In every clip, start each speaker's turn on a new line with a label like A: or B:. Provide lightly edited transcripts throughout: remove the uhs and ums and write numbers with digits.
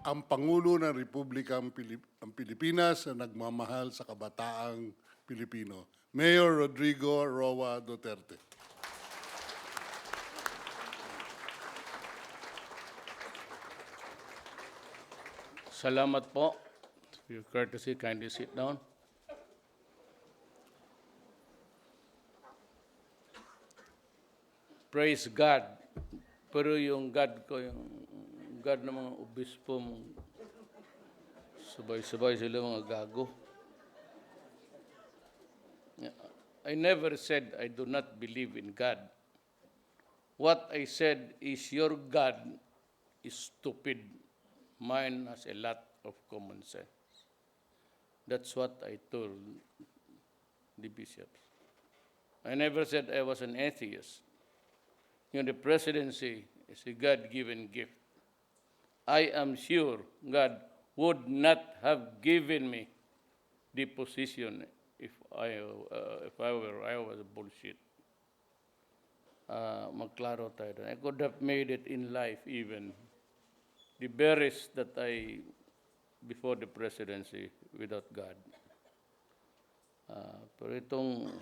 A: Ang Pangulo ng Republikang ang Pilipinas na nagmamahal sa kabataang Pilipino, Mayor Rodrigo Roa Duterte.
B: Salamat po. For your courtesy, kindly sit down. Praise God. Pero yung God ko, yung God ng mga obispo, sabay-sabay sila mga gago. I never said I do not believe in God. What I said is your God is stupid. Mine has a lot of common sense. That's what I told the bishops. I never said I was an atheist. You know, the presidency is a God-given gift. I am sure God would not have given me the position if I was bullshit. Magklaro tayo doon. I could have made it in life even. The berries that I, before the presidency, without God. Pero itong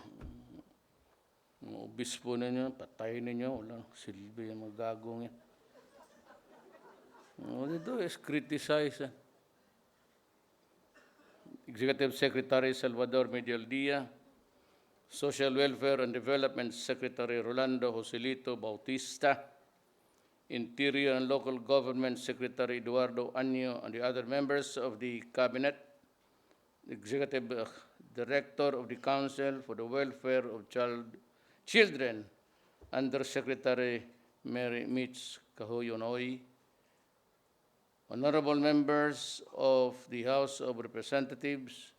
B: mga obispo ninyo, patay ninyo, walang silbi yung mga gagong yan. What they do is criticize. Executive Secretary Salvador Medialdea, Social Welfare and Development Secretary Rolando Joselito Bautista, Interior and Local Government Secretary Eduardo Año, and the other members of the Cabinet, Executive Director of the Council for the Welfare of Children, Undersecretary Mary Mitch Kahoyonoy, honorable members of the House of Representatives,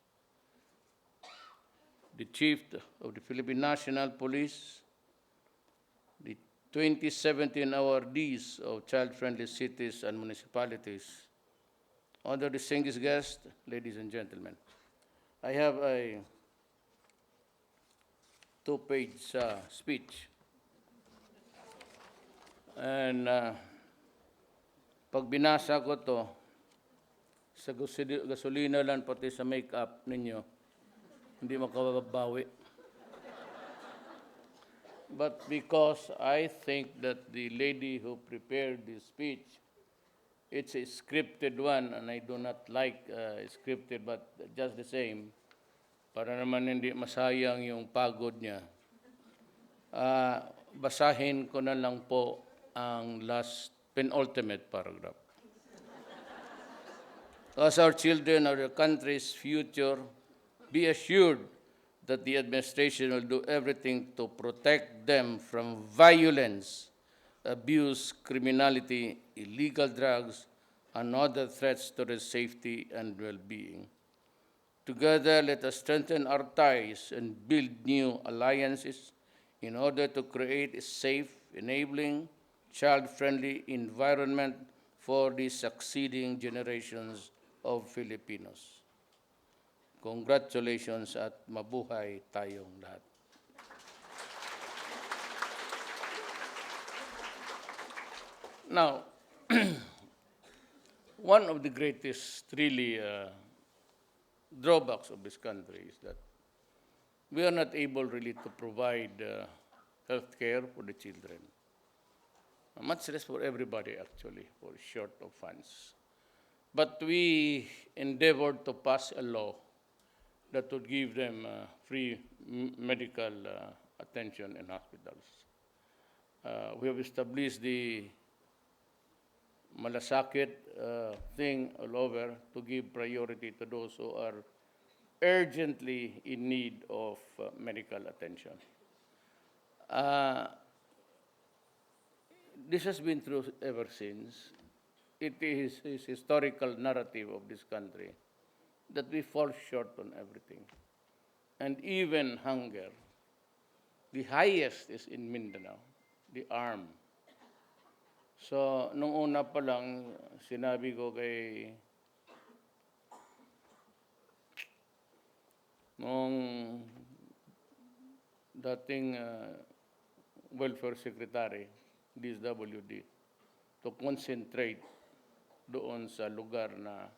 B: the Chief of the Philippine National Police, the 2017 awardees of child-friendly cities and municipalities, other distinguished guests, ladies and gentlemen. I have a two-page speech. And pag binasa ko to, sa gasolina lang pati sa make-up ninyo, hindi makababawi. But because I think that the lady who prepared this speech, it's a scripted one, and I do not like scripted, but just the same, para naman hindi masayang yung pagod niya. Basahin ko na lang po ang last penultimate paragraph. As our children are the country's future, be assured that the administration will do everything to protect them from violence, abuse, criminality, illegal drugs, and other threats to their safety and well-being. Together, let us strengthen our ties and build new alliances in order to create a safe, enabling, child-friendly environment for the succeeding generations of Filipinos. Congratulations at mabuhay tayong lahat. Now, one of the greatest really drawbacks of this country is that we are not able really to provide health care for the children. Much less for everybody actually, for short of funds. But we endeavored to pass a law that would give them free medical attention in hospitals. We have established the malasakit thing all over to give priority to those who are urgently in need of medical attention. This has been true ever since. It is a historical narrative of this country that we fall short on everything. And even hunger. The highest is in Mindanao, the arm. So, nung una pa lang, sinabi ko kay nung dating welfare secretary, DSWD, to concentrate doon sa lugar na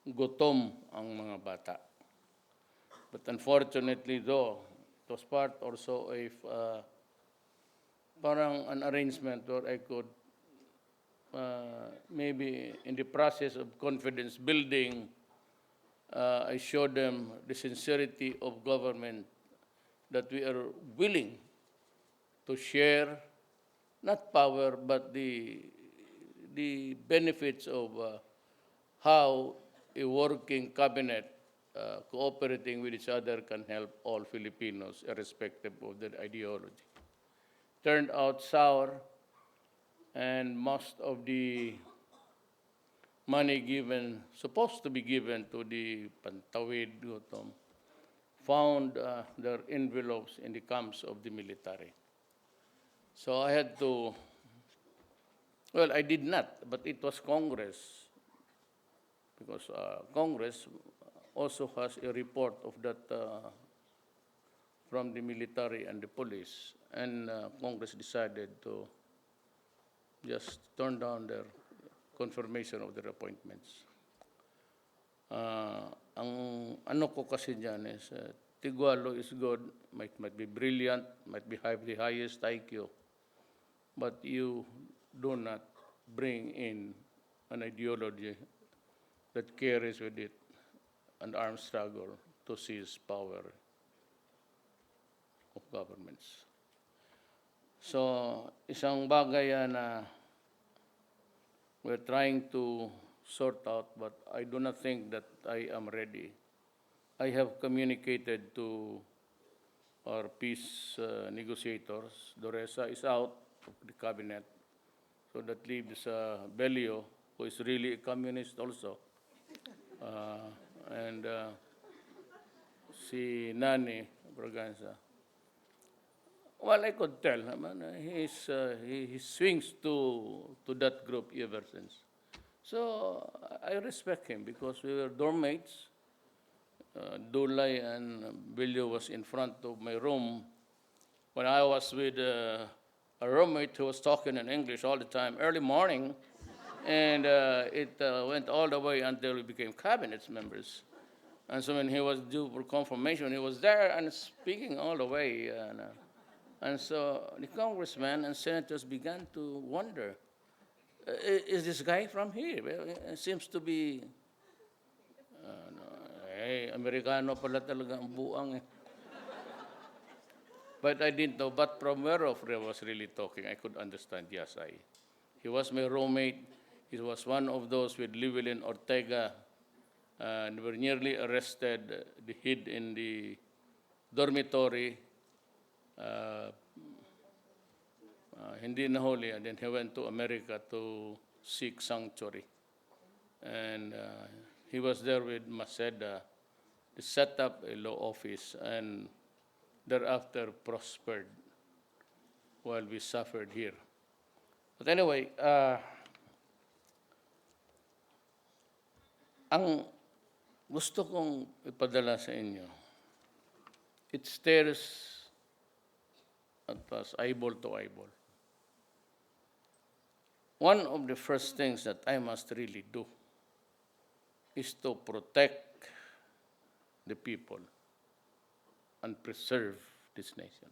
B: gutom ang mga bata. But unfortunately though, it was part also of parang an arrangement where I could maybe in the process of confidence building, I showed them the sincerity of government that we are willing to share not power but the benefits of how a working cabinet cooperating with each other can help all Filipinos irrespective of their ideology. Turned out sour, and most of the money given, supposed to be given to the Pantawid Gutom, found their envelopes in the camps of the military. So I had to, well, I did not, but it was Congress, because Congress also has a report of that from the military and the police, and Congress decided to just turn down their confirmation of their appointments. Ang ano ko kasi dyan is, Tigualo is good, might be brilliant, might be have the highest IQ, but you do not bring in an ideology that carries with it an armed struggle to seize power of governments. So, isang bagay na we're trying to sort out, but I do not think that I am ready. I have communicated to our peace negotiators. Doresa is out of the cabinet, so that leaves Belio, who is really a communist also, and si Nani Braganza. Well, I could tell, he swings to that group ever since. So I respect him because we were dorm mates. Dulay and Bilyo was in front of my room when I was with a roommate who was talking in English all the time, early morning, and it went all the way until we became cabinet members. And so when he was due for confirmation, he was there and speaking all the way. And so the congressmen and senators began to wonder, is this guy from here? Well, it seems to be, Amerikano pala talaga ang buang eh. But I didn't know, but from where I was really talking, I could understand, yes, he was my roommate. He was one of those with Llewellyn Ortega, and were nearly arrested, hid in the dormitory, hindi nahuli, and then he went to America to seek sanctuary. And he was there with Maceda to set up a law office, and thereafter prospered while we suffered here. But anyway, ang gusto kong ipadala sa inyo, it stares at us eyeball to eyeball. One of the first things that I must really do is to protect the people and preserve this nation.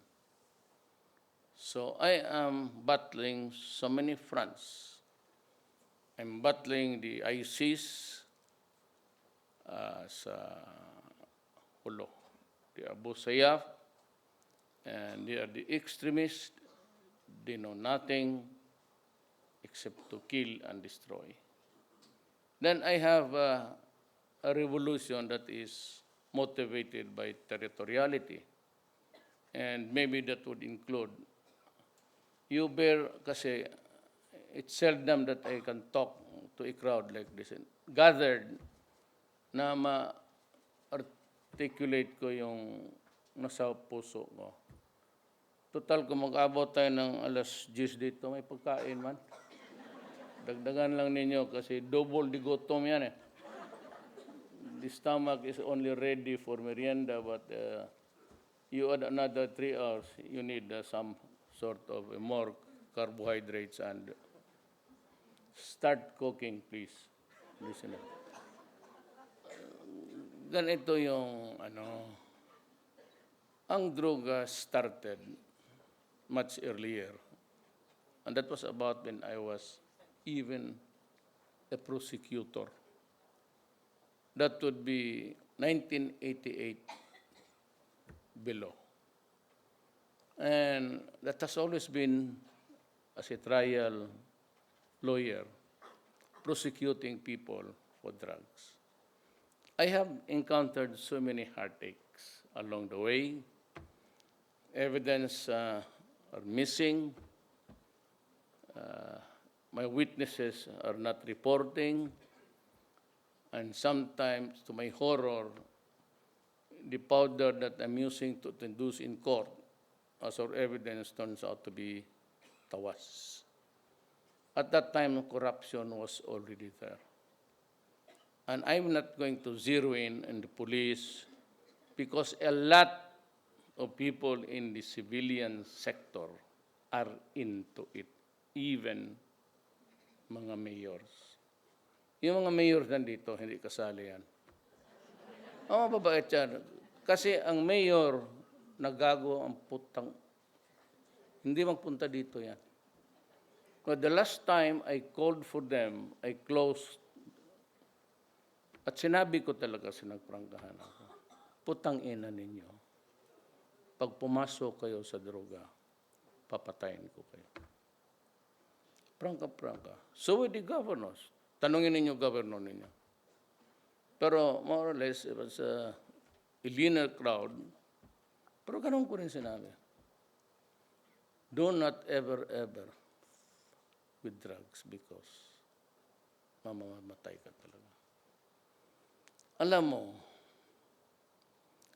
B: So I am battling so many fronts. I'm battling the ISIS sa Hulo, the Abu Sayyaf, and they are the extremists. They know nothing except to kill and destroy. Then I have a revolution that is motivated by territoriality. And maybe that would include, you bear, kasi it's seldom that I can talk to a crowd like this, and gathered na ma-articulate ko yung nasa puso ko. Total, kung mag-abot tayo ng alas 10 dito, may pagkain man. Dagdagan lang ninyo kasi double di gutom yan eh. The stomach is only ready for merienda, but you add another 3 hours, you need some sort of more carbohydrates and Start cooking, please. Listen up. Ganito yung, ang droga started much earlier. And that was about when I was even a prosecutor. That would be 1988 below. And that has always been, as a trial lawyer, prosecuting people for drugs. I have encountered so many heartaches along the way. Evidence are missing. My witnesses are not reporting. And sometimes, to my horror, the powder that I'm using to induce in court as our evidence turns out to be tawas. At that time, corruption was already there. And I'm not going to zero in on the police because a lot of people in the civilian sector are into it, even mga mayors. Yung mga mayors nandito, hindi kasali yan. Ang mababait yan. Kasi ang mayor, nagago ang putang. Hindi magpunta dito yan. But the last time I called for them, I closed. At sinabi ko talaga, sinagprangkahan ako. Putang ina ninyo. Pag pumasok kayo sa droga, papatayin ko kayo. Prangka. So with the governors. Tanungin ninyo governor ninyo. Pero more or less, it was a leaner crowd. Pero ganun ko rin sinabi. Do not ever with drugs because mamamatay ka talaga. Alam mo,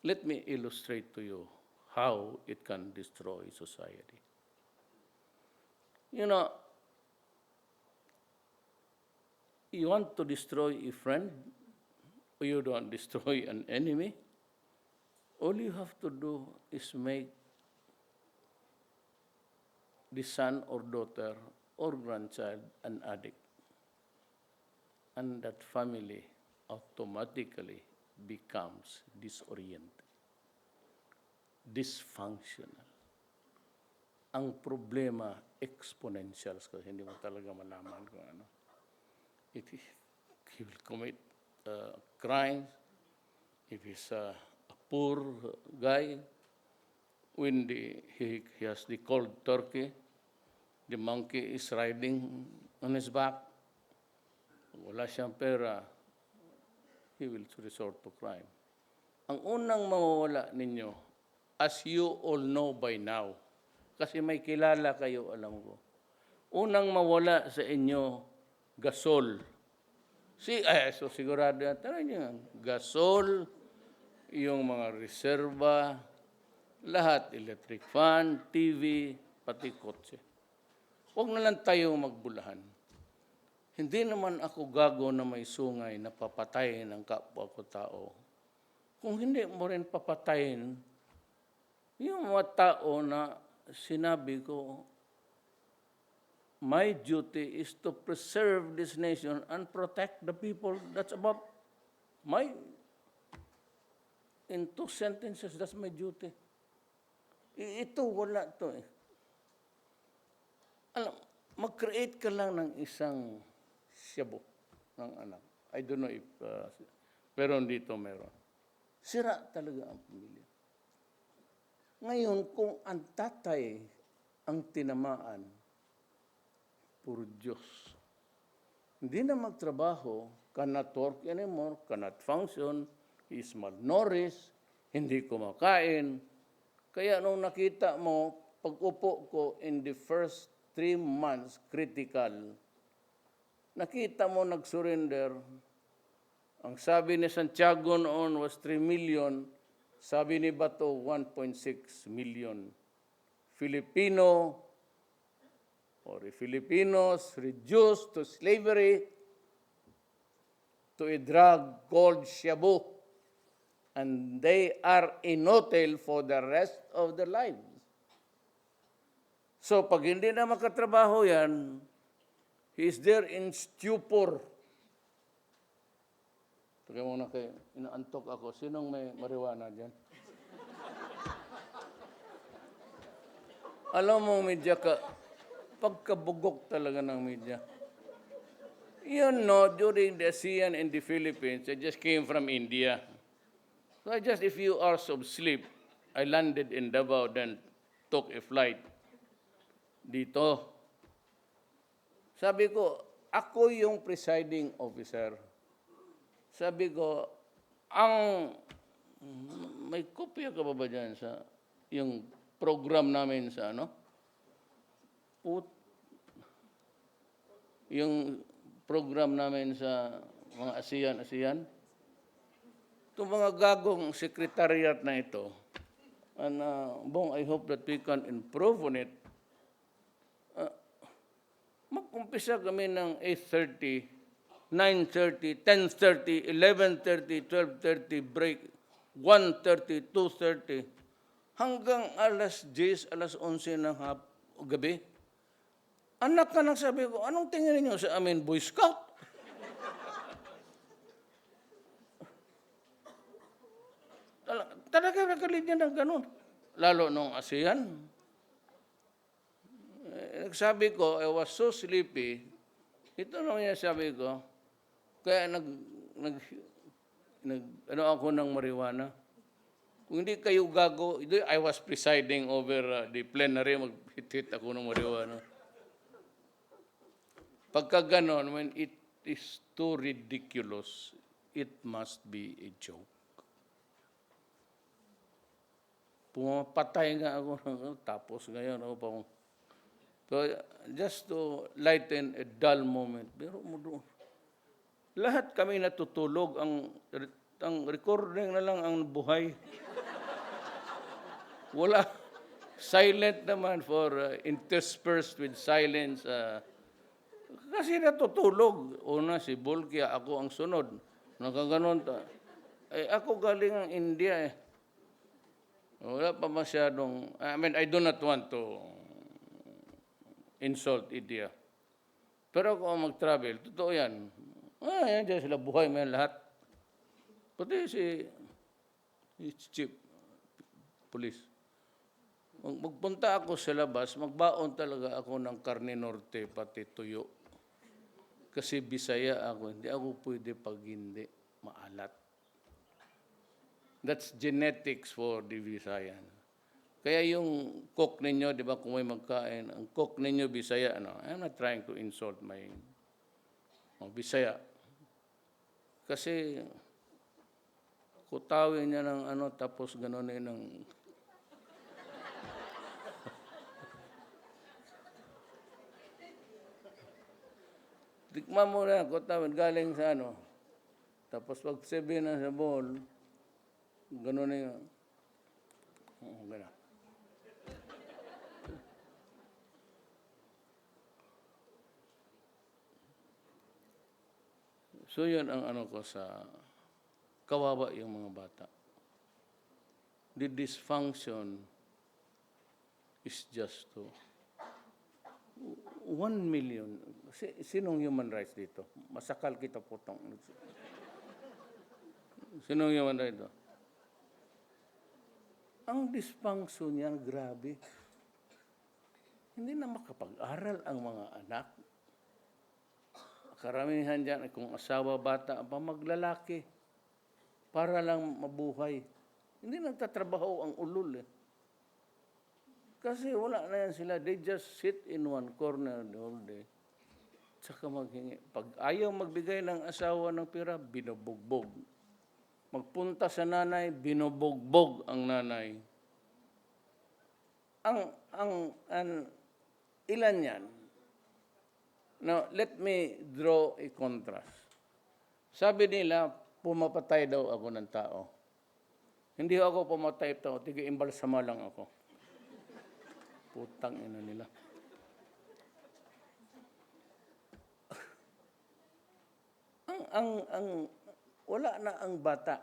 B: let me illustrate to you how it can destroy society. You know, you want to destroy a friend, or you don't destroy an enemy, all you have to do is make the son or daughter or grandchild an addict. And that family automatically becomes disoriented, dysfunctional. Ang problema, exponential. Kasi hindi mo talaga malaman kung ano. He will commit crimes. If he's a poor guy, when he has the cold turkey, the monkey is riding on his back. Wala siyang pera, he will resort to crime. Ang unang mawawala ninyo, as you all know by now, kasi may kilala kayo, alam ko, unang mawala sa inyo, gasol. So sigurado yan, tara niyo, gasol, yung mga reserva, lahat, electric fan, TV, pati kotse. Huwag na lang tayong magbulahan. Hindi naman ako gago na may sungay na papatayin ang kapwa ko tao. Kung hindi mo rin papatayin, yung mga tao na sinabi ko, my duty is to preserve this nation and protect the people. That's about in 2 sentences, that's my duty. Ito, wala to eh. Alam, mag-create ka lang ng isang siyabo ng anak. I don't know if, pero dito meron. Sira talaga ang pamilya. Ngayon, kung ang tatay ang tinamaan, puro Diyos. Hindi na magtrabaho, cannot work anymore, cannot function, is malnourished, hindi kumakain. Kaya nung nakita mo, pag-upo ko in the first 3 months, critical, nakita mo nag-surrender. Ang sabi ni Santiago noon was 3 million, sabi ni Bato 1.6 million. Filipinos reduced to slavery to a drug called shabu. And they are in hotel for the rest of their lives. So pag hindi na makatrabaho yan, He is there in stupor. Teka muna kayo, inaantok ako. Sinong may marijuana dyan? Alam mo, media ka, pagkabugok talaga ng media. You know, during the ASEAN in the Philippines, I just came from India. So I just a few hours of sleep, I landed in Davao, then took a flight dito. Sabi ko, ako yung presiding officer. Sabi ko, may kopya ka ba dyan sa, yung program namin sa yung program namin sa mga ASEAN. Itong mga gagong secretariat na ito, and Bong, I hope that we can improve on it. Mag-umpisa kami ng 8:30, 9:30, 10:30, 11:30, 12:30, break, 1:30, 2:30, hanggang alas 10, alas 11 ng gabi. Anak ka nang sabi ko, anong tingin niyo sa amin, Boy Scout? Talaga nagalit niya ng ganun. Lalo nung ASEAN. Nagsabi ko, I was so sleepy. Ito naman niya sabi ko, kaya ako ng marijuana. Kung hindi kayo gago, I was presiding over the plenary, mag-hit ako ng marijuana. Pagka ganon, when it is too ridiculous, it must be a joke. Pumapatay nga ako, tapos ngayon ako pang... So, just to lighten a dull moment, pero lahat kami natutulog, ang recording na lang ang buhay. Wala, silent naman for interspersed with silence. Kasi natutulog. Una si Bulkia, ako ang sunod. Nakaganon ta. Ako galing ang India eh. Wala pa masyadong, I do not want to insult India. Pero kung mag-travel, totoo yan. Yan dyan sila, buhay mo yan lahat. Pati si chief police. Magpunta ako sa labas, magbaon talaga ako ng karne norte, pati tuyo. Kasi Bisaya ako, hindi ako pwede pag hindi maalat. That's genetics for the Visayan. Kaya yung cook ninyo, di ba, kung may magkain, ang cook ninyo Bisaya, I'm not trying to insult my Bisaya. Kasi kutawin niya ng tapos gano'n ng... Tikman mo na, kutawin, galing sa Tapos pag sabi na sa bowl, gano'n na yun. Gano'n. So yun ang ko sa kawawa yung mga bata. The dysfunction is just to 1 million. Sinong human rights dito? Masakal kita putong. Sinong human rights dito? Ang dysfunction niyan, grabe. Hindi na makapag-aral ang mga anak. Karamihan dyan, kung asawa, bata, maglalaki para lang mabuhay. Hindi nagtatrabaho ang ulol eh. Kasi wala na yan sila. They just sit in one corner the whole day. Tsaka maghingi. Pag ayaw magbigay ng asawa ng pera, binubugbog. Magpunta sa nanay, binubugbog ang nanay. Ilan yan? Now, let me draw a contrast. Sabi nila, pumapatay daw ako ng tao. Hindi ako pumatay ng tao, tiga-imbalsama lang ako. Putang ina nila. Wala na ang bata.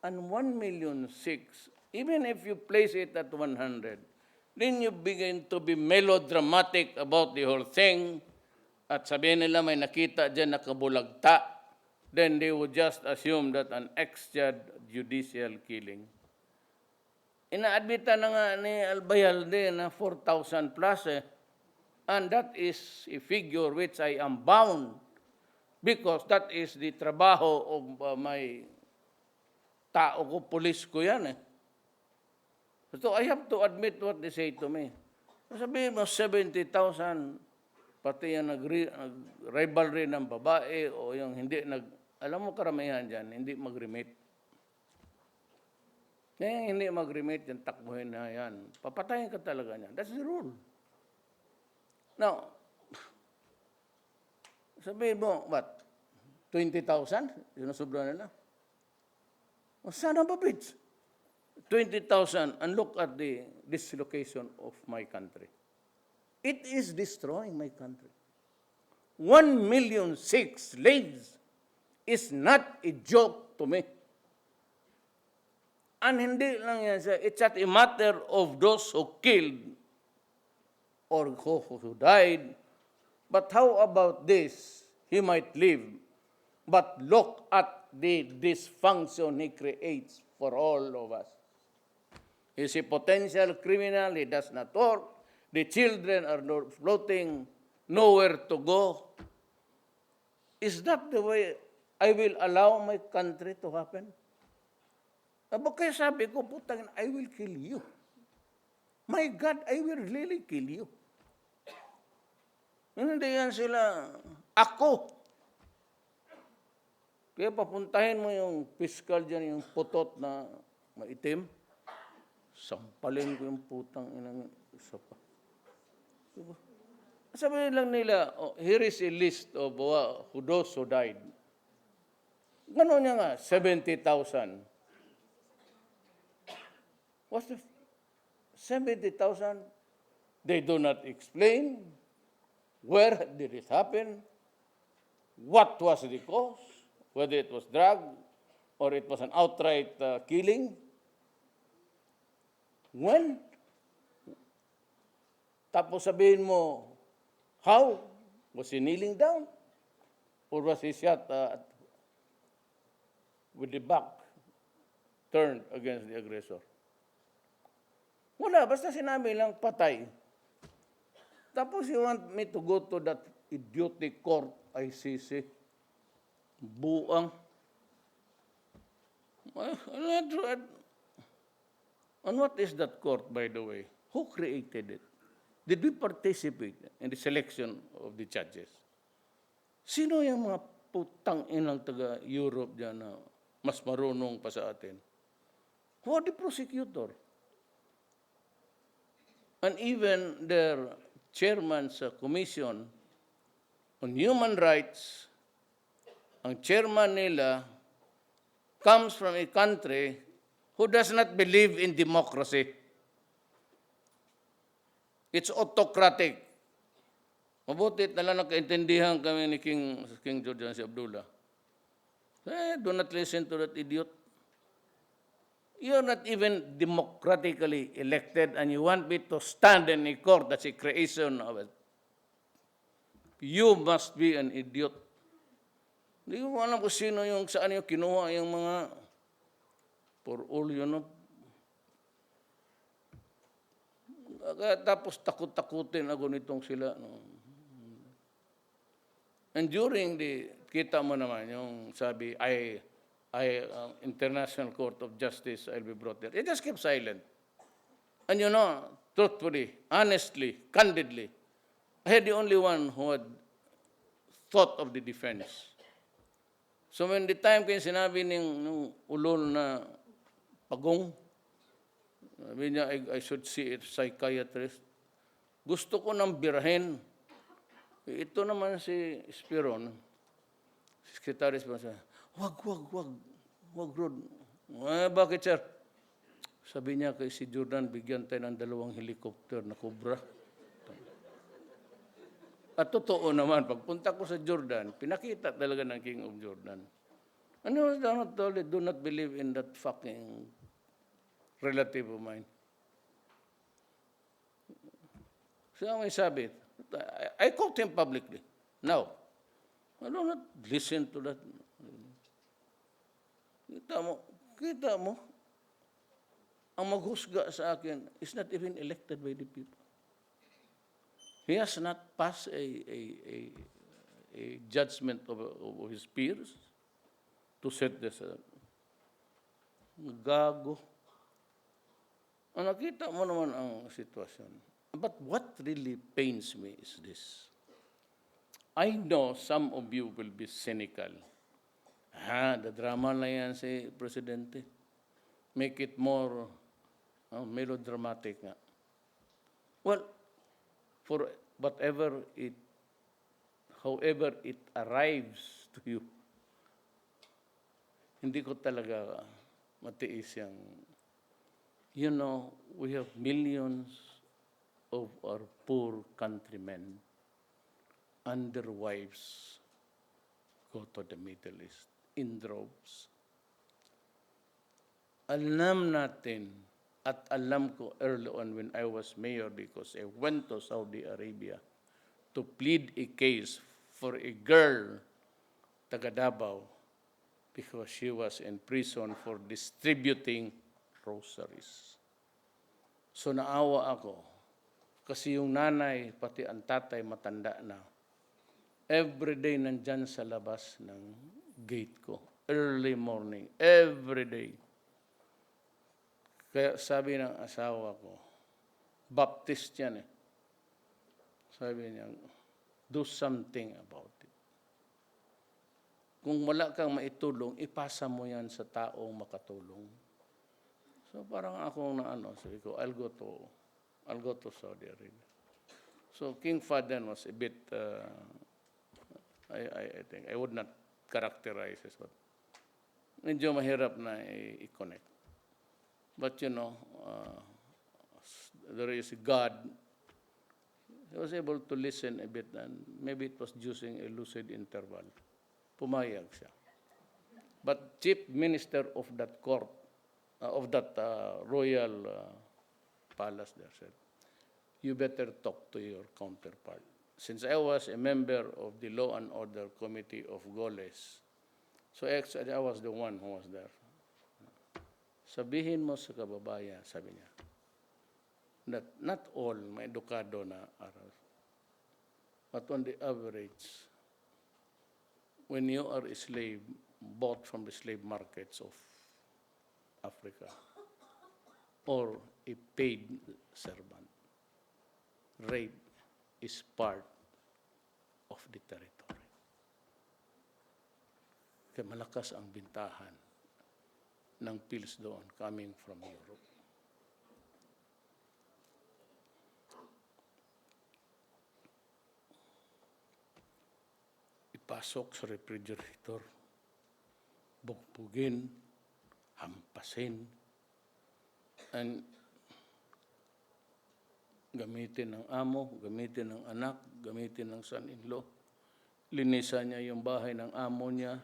B: And 1,000,006, even if you place it at 100, then you begin to be melodramatic about the whole thing. at sabihin nila may nakita dyan na kabulagta, then they would just assume that an extrajudicial killing. Ina-admita na nga ni Albayalde na 4,000 plus eh. And that is a figure which I am bound because that is the trabaho of my tao ko, police ko yan eh. So I have to admit what they say to me. Sabihin mo 70,000, pati yung nag-rivalry ng babae o yung hindi alam mo karamihan dyan, hindi mag-remit. Kaya hindi mag-remit, yung takbuhin na yan. Papatayin ka talaga niyan. That's the rule. Now, sabihin mo, what? 20,000? Yun ang sobra nila. O sana ba, bitch? 20,000 and look at the dislocation of my country. It is destroying my country. 1,000,006 slaves is not a joke to me. And hindi lang yan siya. It's not a matter of those who killed or who died. But how about this? He might live. But look at the dysfunction he creates for all of us. He's a potential criminal. He does not work. The children are floating, nowhere to go. Is that the way I will allow my country to happen? Kaya sabi ko, putang, I will kill you. My God, I will really kill you. Hindi yan sila, ako. Kaya papuntahin mo yung piskal dyan, yung putot na maitim. Sampalin ko yung putang inang isa pa. Diba? Sabihin lang nila, oh, here is a list of those who died. Gano'n niya nga, 70,000. What's the 70,000? They do not explain where did it happen, what was the cause, whether it was drug or it was an outright killing. When? Tapos sabihin mo, how? Was he kneeling down? Or was he shot with the back turned against the aggressor? Wala, basta sinabi lang patay. Tapos you want me to go to that idiotic court, ICC. Buang. And what is that court, by the way? Who created it? Did we participate in the selection of the judges? Sino yung mga putang inang taga-Europe dyan na mas marunong pa sa atin? Who are the prosecutor? And even their chairman's commission on human rights, ang chairman nila comes from a country who does not believe in democracy. It's autocratic. Mabuti na lang nakaintindihan kami ni King George and si Abdullah. Do not listen to that idiot. You're not even democratically elected and you want me to stand in a court that's a creation of it. You must be an idiot. Hindi ko alam kung sino yung, saan yung kinuha yung mga, for all you know. Tapos takot-takutin ako nitong sila. No? And during kita mo naman yung sabi, International Court of Justice, I'll be brought there. It just kept silent. And you know, truthfully, honestly, candidly, I had the only one who had thought of the defense. So when the time kayo sinabi ng ulol na pagong, sabi niya, I should see a psychiatrist. Gusto ko nang birahin. Ito naman si Spiron, secretary pa siya. Wag, Rod. Bakit, sir? Sabi niya kay si Jordan, bigyan tayo ng 2 helicopter na Cobra. At totoo naman, pagpunta ko sa Jordan, pinakita talaga ng King of Jordan. And I was not told, do not believe in that fucking relative of mine. So may sabi, I quote him publicly. Now, I do not listen to that. Kita mo, ang maghusga sa akin is not even elected by the people. He has not passed a judgment of his peers to set this. Gago. Nakita mo naman ang sitwasyon. But what really pains me is this. I know some of you will be cynical. The drama na yan si Presidente. Make it more melodramatic nga. Well, for however it arrives to you, hindi ko talaga matiis yung, we have millions of our poor countrymen and their wives go to the Middle East in droves. Alam natin, at alam ko early on when I was mayor because I went to Saudi Arabia to plead a case for a girl, taga Davao, because she was in prison for distributing groceries. So naawa ako, kasi yung nanay, pati ang tatay matanda na, everyday nandyan sa labas ng gate ko, early morning, everyday. Kaya sabi ng asawa ko, Baptist yan eh. Sabi niya, do something about it. Kung wala kang maitulong, ipasa mo yan sa taong makatulong. So parang akong sabi ko, I'll go to Saudi Arabia. So King Fahd was a bit, I think, I would not characterize it, but medyo mahirap na i-connect. But there is God. He was able to listen a bit, and maybe it was using a lucid interval. Pumayag siya. But chief minister of that court, of that royal palace there said, you better talk to your counterpart. Since I was a member of the Law and Order Committee of Goles, so actually I was the one who was there. Sabihin mo sa kababayan, sabi niya, that not all may edukado na aral. But on the average, when you are a slave, bought from the slave markets of Africa, or a paid servant, rape is part of the territory. Kaya malakas ang bintahan ng pills doon coming from Europe. Ipasok sa refrigerator, bugbugin, hampasin, and gamitin ng amo, gamitin ng anak, gamitin ng son-in-law. Linisan niya yung bahay ng amo niya,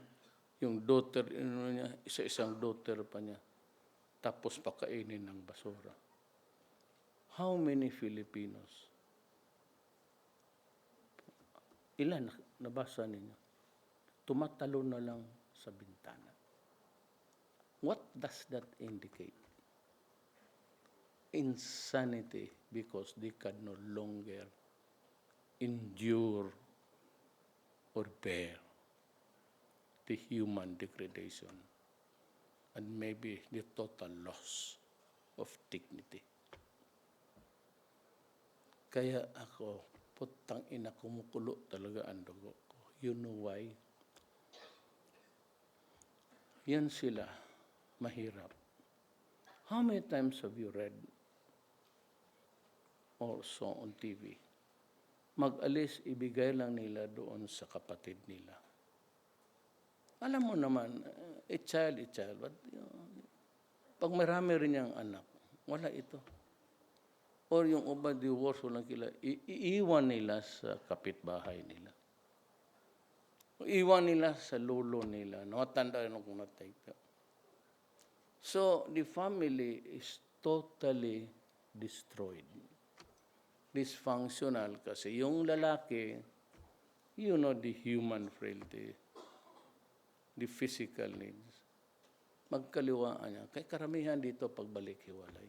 B: yung daughter niya, isa-isang daughter pa niya. Tapos pakainin ng basura. How many Filipinos? Ilan nabasa ninyo? Tumatalo na lang sa bintana. What does that indicate? Insanity, because they can no longer endure or bear the human degradation and maybe the total loss of dignity. Kaya ako, putang ina, kumukulo talaga ang dugo ko. You know why? Yan sila, mahirap. How many times have you read or saw on TV? Mag-alis, ibigay lang nila doon sa kapatid nila. Alam mo naman, a child, but pag marami rin niyang anak, wala ito. Or yung uba, divorce, walang kila, iiwan nila sa kapitbahay nila. Iiwan nila sa lolo nila. Nakatanda rin kung natay. So, the family is totally destroyed. Dysfunctional kasi yung lalaki, You know the human frailty, the physical needs. Magkaliwaan niya. Kaya karamihan dito pagbalik-hiwalay.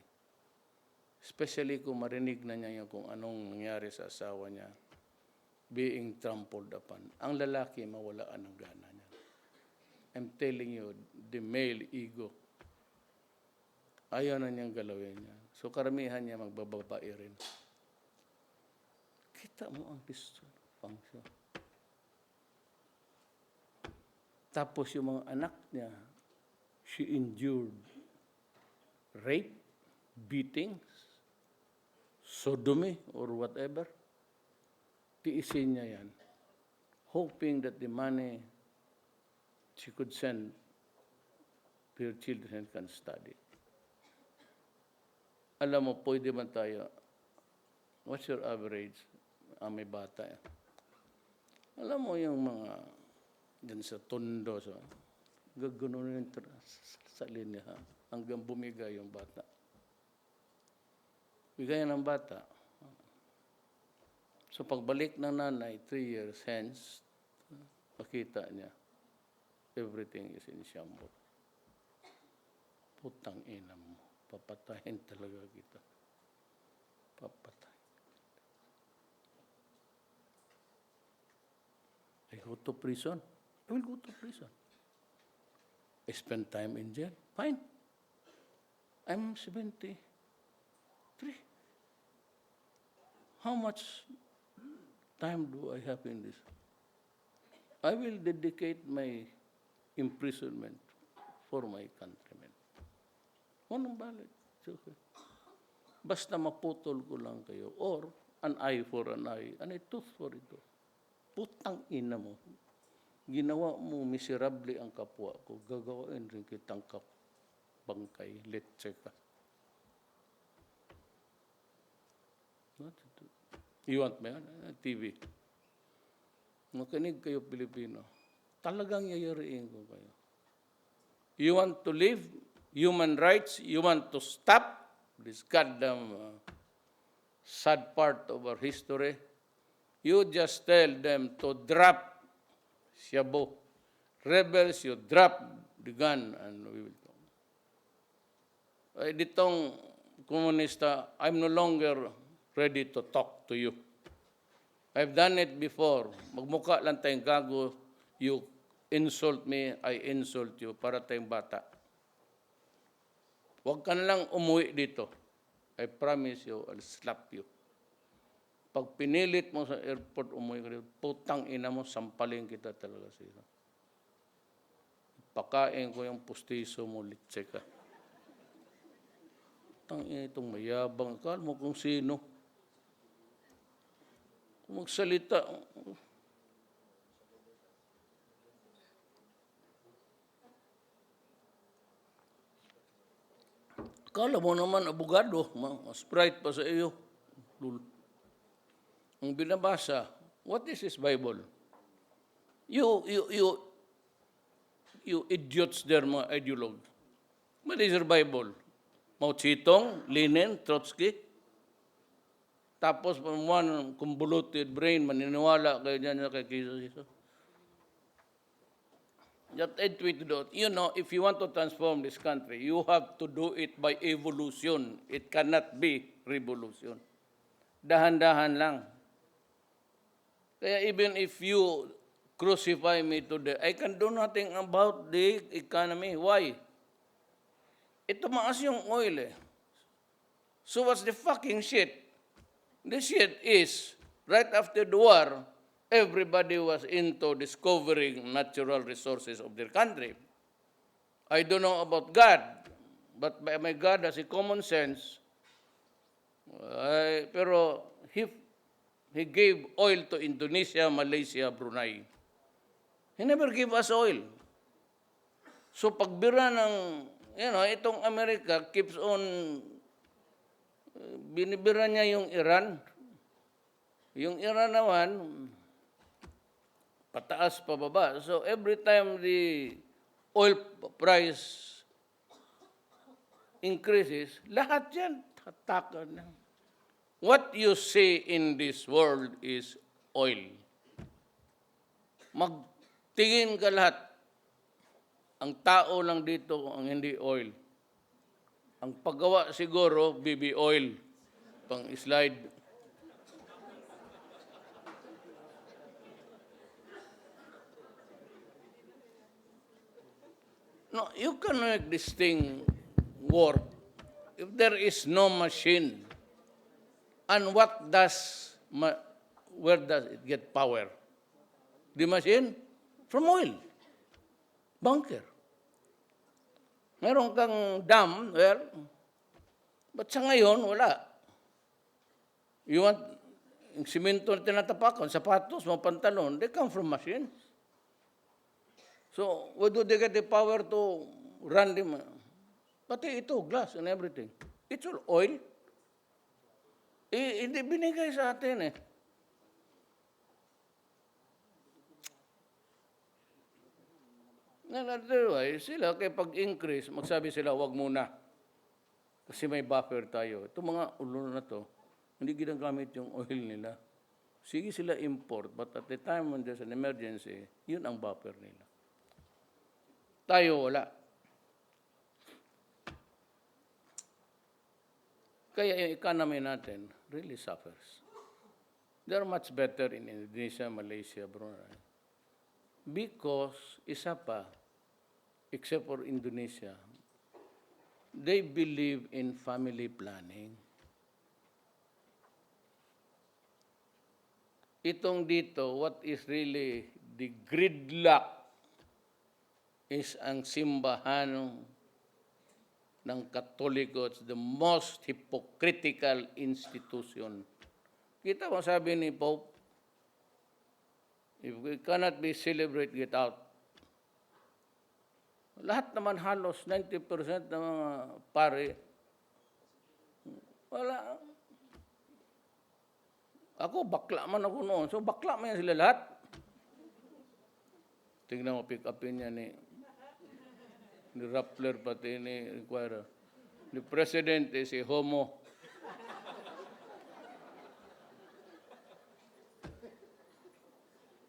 B: Especially kung marinig na niya yung kung anong nangyari sa asawa niya, being trampled upon. Ang lalaki, mawalaan ang gana niya. I'm telling you, the male ego, ayaw na niyang galawin niya. So karamihan niya magbababae rin. Kita mo ang dysfunction. Tapos yung mga anak niya, she endured rape, beatings, sodomy, or whatever. Tiisin niya yan, hoping that the money she could send to her children can study. Alam mo, pwede man tayo, what's your average? May bata. Alam mo yung mga, dyan sa tondo, so, gagano yung sa linya, hanggang bumigay yung bata. Bigay ng bata. So pagbalik ng nanay, 3 years hence, makita niya, everything is in shambles. Putang ina mo, papatayin talaga kita. Papatayin. I go to prison. I will go to prison. I spend time in jail. Fine. I'm 73. How much time do I have in this? I will dedicate my imprisonment for my countrymen. Walang balik. Okay. Basta maputol ko lang kayo. Or an eye for an eye and a tooth for a tooth. Putang ina mo. Ginawa mo miserable ang kapwa ko. Gagawain rin kitang bangkay. Letse ka. You want me on TV? Makinig kayo, Pilipino. Talagang yayariin ko kayo. You want to live human rights? You want to stop this goddamn sad part of our history? You just tell them to drop shabu. Rebels, you drop the gun and we will go. Ditong komunista, I'm no longer ready to talk to you. I've done it before. Magmukha lang tayong gago. You insult me, I insult you. Para tayong bata. Huwag ka na lang umuwi dito. I promise you, I'll slap you. Pag pinilit mo sa airport, umuwi ka dito, putang ina mo, sampalin kita talaga siya. Pakain ko yung pustiso mo, litse ka. Putang ina itong mayabang. Akala mo kung sino. Kung magsalita, akala mo naman, abogado, mas bright pa sa iyo. Ang binabasa, what is this Bible? You idiots there, mga ideologue. What is your Bible? Mao Zedong, Lenin, Trotsky. Tapos, one convoluted brain, maniniwala kayo dyan kay Jesus. Just I tweeted out, you know, if you want to transform this country, you have to do it by evolution. It cannot be revolution. Dahan-dahan lang. Kaya even if you crucify me today, I can do nothing about the economy. Why? Ito maas yung oil eh. So what's the fucking shit? The shit is, right after the war, everybody was into discovering natural resources of their country. I don't know about God, but my God has a common sense. Pero he gave oil to Indonesia, Malaysia, Brunei. He never gave us oil. So pagbira ng, itong Amerika keeps on, binibira niya yung Iran. Yung Iran naman, pataas pababa. So every time the oil price increases, lahat yan tatakan na. What you see in this world is oil. magtingin ka lahat. Ang tao lang dito ang hindi oil. Ang paggawa siguro, BB oil. Pang slide. No, you can make this thing work if there is no machine. And where does it get power? The machine? From oil. Bunker. Meron kang dam, but sa ngayon, wala. You want yung simento na tinatapakan, sapatos, mga pantalon, they come from machines. So, where do they get the power to run them? Pati ito, glass and everything. It's all oil. Hindi binigay sa atin eh. Otherwise, sila kaya pag-increase, magsabi sila, wag muna. Kasi may buffer tayo. Itong mga ulo na to, hindi ginagamit yung oil nila. Sige sila import, but at the time when there's an emergency, yun ang buffer nila. Tayo wala. Kaya yung economy natin really suffers. They're much better in Indonesia, Malaysia, Brunei. Because, isa pa, except for Indonesia, they believe in family planning. Itong dito, what is really the gridlock is ang simbahan ng Katoliko. It's the most hypocritical institution. Kita mo sabi ni Pope, if we cannot be celebrate, get out. Lahat naman halos 90% ng mga pare, wala. Ako, bakla man ako noon. So, bakla man yan sila lahat. Tingnan mo, pick upin niya ni Rappler, pati ni Inquirer. The President is a homo.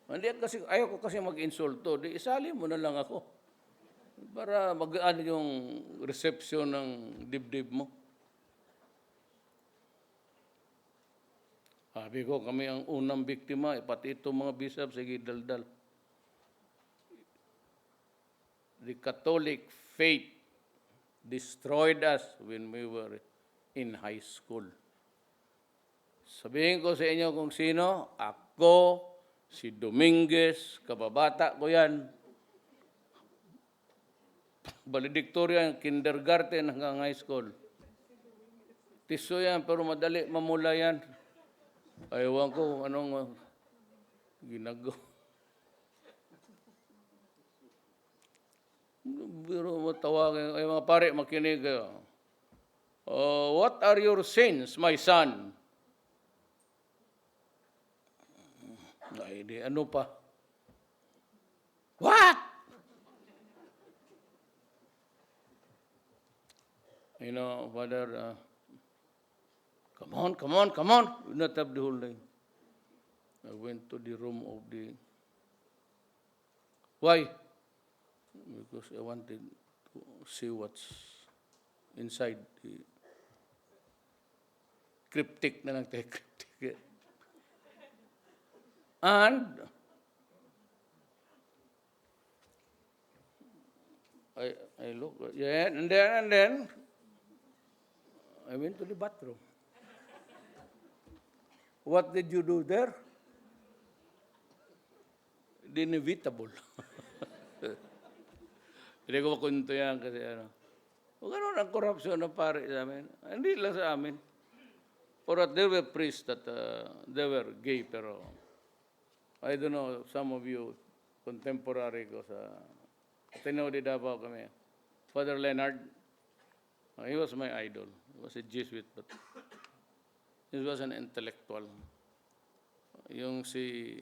B: Hindi kasi, ayaw ko kasi mag-insulto. Di isali mo na lang ako. Para magaan yung reception ng dibdib mo. Sabi ko, kami ang unang biktima, pati itong mga bishop, sige, daldal. The Catholic faith destroyed us when we were in high school. Sabihin ko sa inyo kung sino, ako, si Dominguez, kababata ko yan. Valedictorian, kindergarten hanggang high school. Tiso yan, pero madali mamula yan. Ayawan ko anong ginagawa. Pero matawagin, ay mga pare, makinig. What are your sins, my son? Ay, di, ano pa? What? You know, Father, come on. We not have the whole day. I went to the room of the... Why? Because I wanted to see what's inside the cryptic na lang tayo, cryptic. And I look, yeah, and then I went to the bathroom. What did you do there? The inevitable. Hindi ko makunto yan kasi ano. Gano'n ang corruption ng pare sa amin. Hindi lang sa amin. Or there were priests that they were gay, pero I don't know, some of you contemporary ko sa Ateneo de Davao kami. Father Leonard, he was my idol. He was a Jesuit, but he was an intellectual. Yung si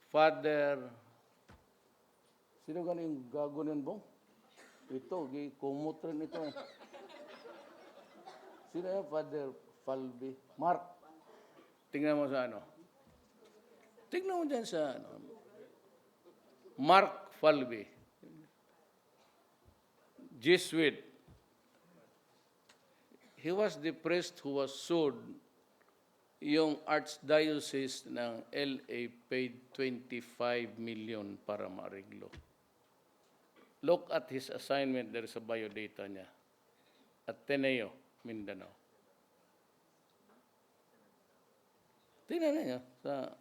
B: Father, sino galing gago nun bong? Ito, kumot rin ito. Sino yung Father Falby? Mark. Tingnan mo sa ano. Tignan mo dyan sa Mark Falvey, Jesuit. He was the priest who was sued. Yung Archdiocese ng LA paid 25 million para maariglo. Look at his assignment there sa biodata niya. Ateneo, Mindanao. Tingnan niyo sa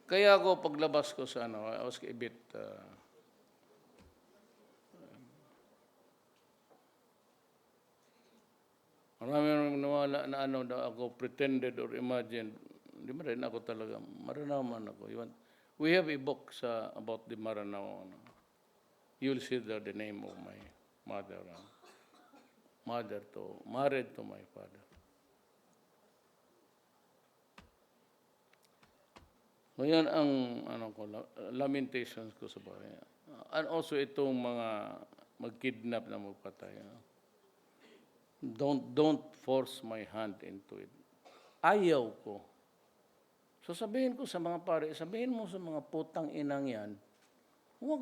B: kaya ako paglabas ko sa I was a bit marami nawala na daw ako pretended or imagined. Hindi mo rin ako talaga. Maranao man ako. We have a book about the Maranao. You'll see there the name of my mother. Married to my father. Ngayon ang lamentations ko sa bahay. And also itong mga mag-kidnap na magpatay. Don't force my hand into it. Ayaw ko. So sabihin ko sa mga pare, sabihin mo sa mga putang inang yan, huwag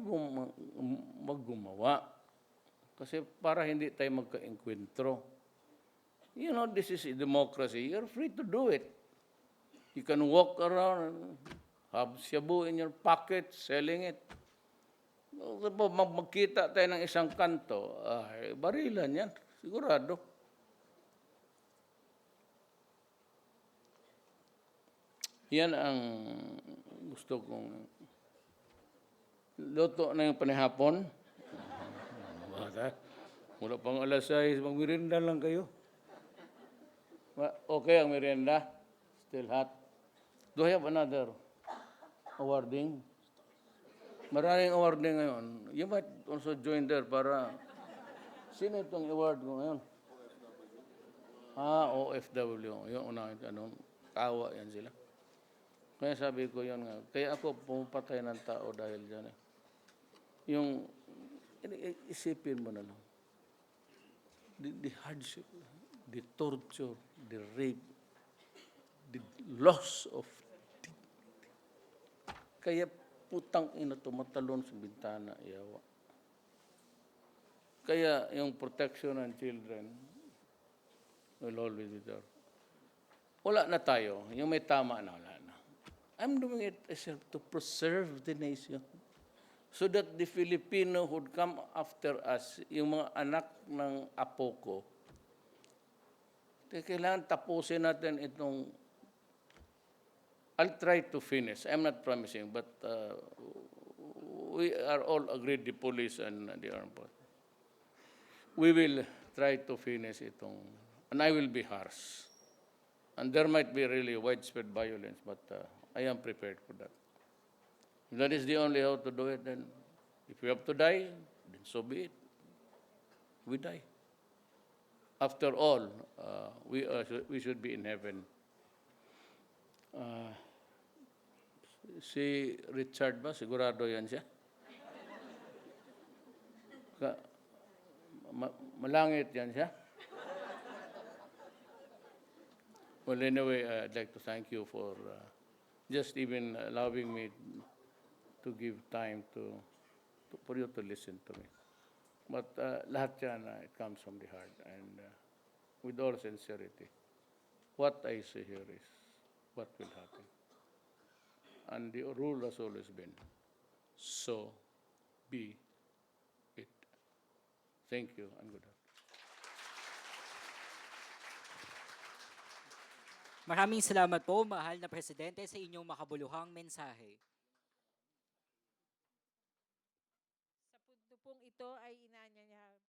B: gumawa. Kasi para hindi tayo magka-enkwentro. You know, this is a democracy. You're free to do it. You can walk around and have shabu in your pocket, selling it. Magkita tayo ng isang kanto, barilan yan. Sigurado. Yan ang gusto kong luto na yung panihapon. Mula pang alas 6, magmerienda lang kayo. Okay ang merienda. Still hot. Do I have another awarding? Maraming awarding ngayon. You might also join there para... Sino itong award ko ngayon? OFW. Yung unang tawa yan sila. Kaya sabi ko yun nga. Kaya ako pumapatay ng tao dahil dyan. Yung... Isipin mo na lang. The hardship, the torture, the rape, the loss of dignity. Kaya putang ina tumatalon sa bintana, iyawa. Kaya yung protection ng children will always be there. Wala na tayo. Yung may tama na, wala na. I'm doing it to preserve the nation. So that the Filipino would come after us, yung mga anak ng apo ko, kailangan tapusin natin itong, I'll try to finish. I'm not promising, but we are all agreed, the police and the armed forces. We will try to finish itong, and I will be harsh. And there might be really widespread violence, but I am prepared for that. If that is the only how to do it, then if we have to die, then so be it. We die. After all, we should be in heaven. Si Richard ba? Sigurado yan siya. Malangit yan siya. Well, anyway, I'd like to thank you for just even allowing me to give time for you to listen to me. But lahat yan, it comes from the heart. And with all sincerity, what I say here is what will happen. And the rule has always been, so be it. Thank you and good afternoon.
C: Maraming salamat po, mahal na Presidente, sa inyong makabuluhang mensahe.
D: Sa punto pong ito ay inanya niya